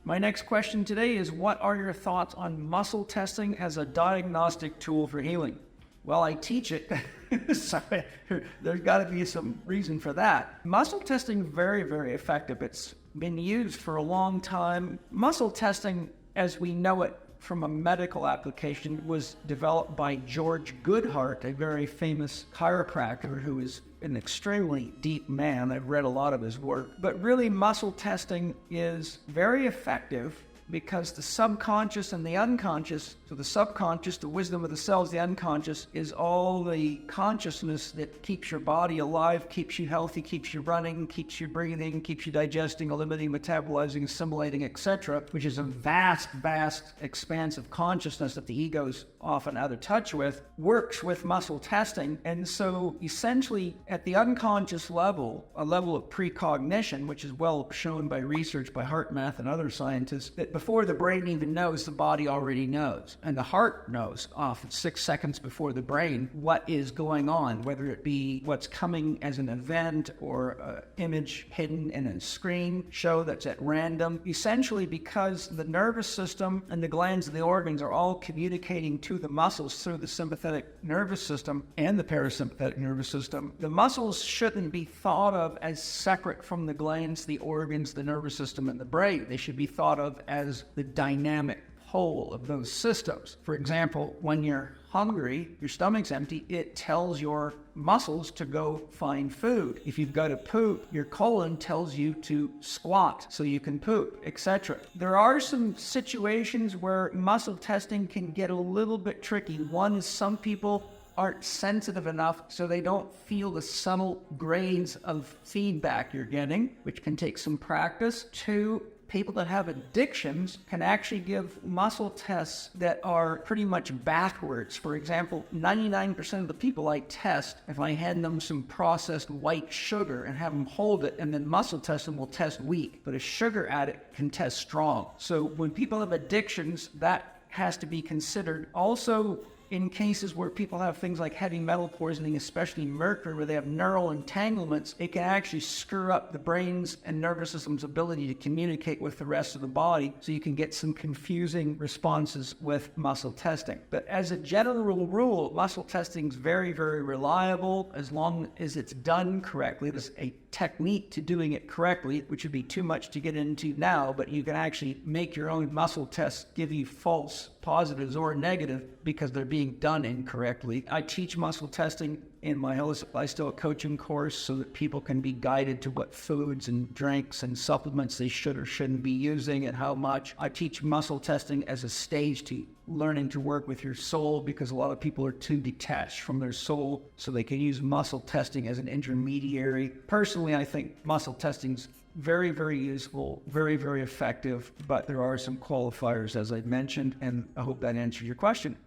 My next question today is, what are your thoughts on muscle testing as a diagnostic tool for healing? Well, I teach it, so there's got to be some reason for that. Muscle testing is very, very effective. It's been used for a long time. Muscle testing, as we know it from a medical application, was developed by George Goodhart, a very famous chiropractor who is an extremely deep man. I've read a lot of his work. But really, muscle testing is very effective because the subconscious and the unconscious, so the subconscious, the wisdom of the cells, the unconscious, is all the consciousness that keeps your body alive, keeps you healthy, keeps you running, keeps you breathing, keeps you digesting, eliminating, metabolizing, assimilating, etc., which is a vast, vast expanse of consciousness that the ego's often out of touch with, works with muscle testing. And so essentially at the unconscious level, a level of precognition, which is well shown by research by HeartMath and other scientists, that before the brain even knows, the body already knows. And the heart knows often 6 seconds before the brain what is going on, whether it be what's coming as an event or an image hidden in a screen show that's at random. Essentially because the nervous system and the glands and the organs are all communicating to the muscles through the sympathetic nervous system and the parasympathetic nervous system. The muscles shouldn't be thought of as separate from the glands, the organs, the nervous system, and the brain. They should be thought of as the dynamic whole of those systems. For example, when you're hungry, your stomach's empty, it tells your muscles to go find food. If you've got to poop, your colon tells you to squat so you can poop, etc. There are some situations where muscle testing can get a little bit tricky. One is some people aren't sensitive enough, so they don't feel the subtle grains of feedback you're getting, which can take some practice. Two, people that have addictions can actually give muscle tests that are pretty much backwards. For example, 99% of the people I test, if I hand them some processed white sugar and have them hold it and then muscle test them, will test weak. But a sugar addict can test strong. So when people have addictions, that has to be considered. Also, in cases where people have things like heavy metal poisoning, especially mercury, where they have neural entanglements, it can actually screw up the brain's and nervous system's ability to communicate with the rest of the body, so you can get some confusing responses with muscle testing. But as a general rule, muscle testing is very, very reliable as long as it's done correctly. There's a technique to doing it correctly, which would be too much to get into now, but you can actually make your own muscle tests give you false positives or negative because they're being done incorrectly. I teach muscle testing in my Holistic Lifestyle Coaching course so that people can be guided to what foods and drinks and supplements they should or shouldn't be using and how much. I teach muscle testing as a stage to learning to work with your soul, because a lot of people are too detached from their soul, so they can use muscle testing as an intermediary. Personally, I think muscle testing's very, very useful, very, very effective, but there are some qualifiers, as I mentioned, and I hope that answers your question.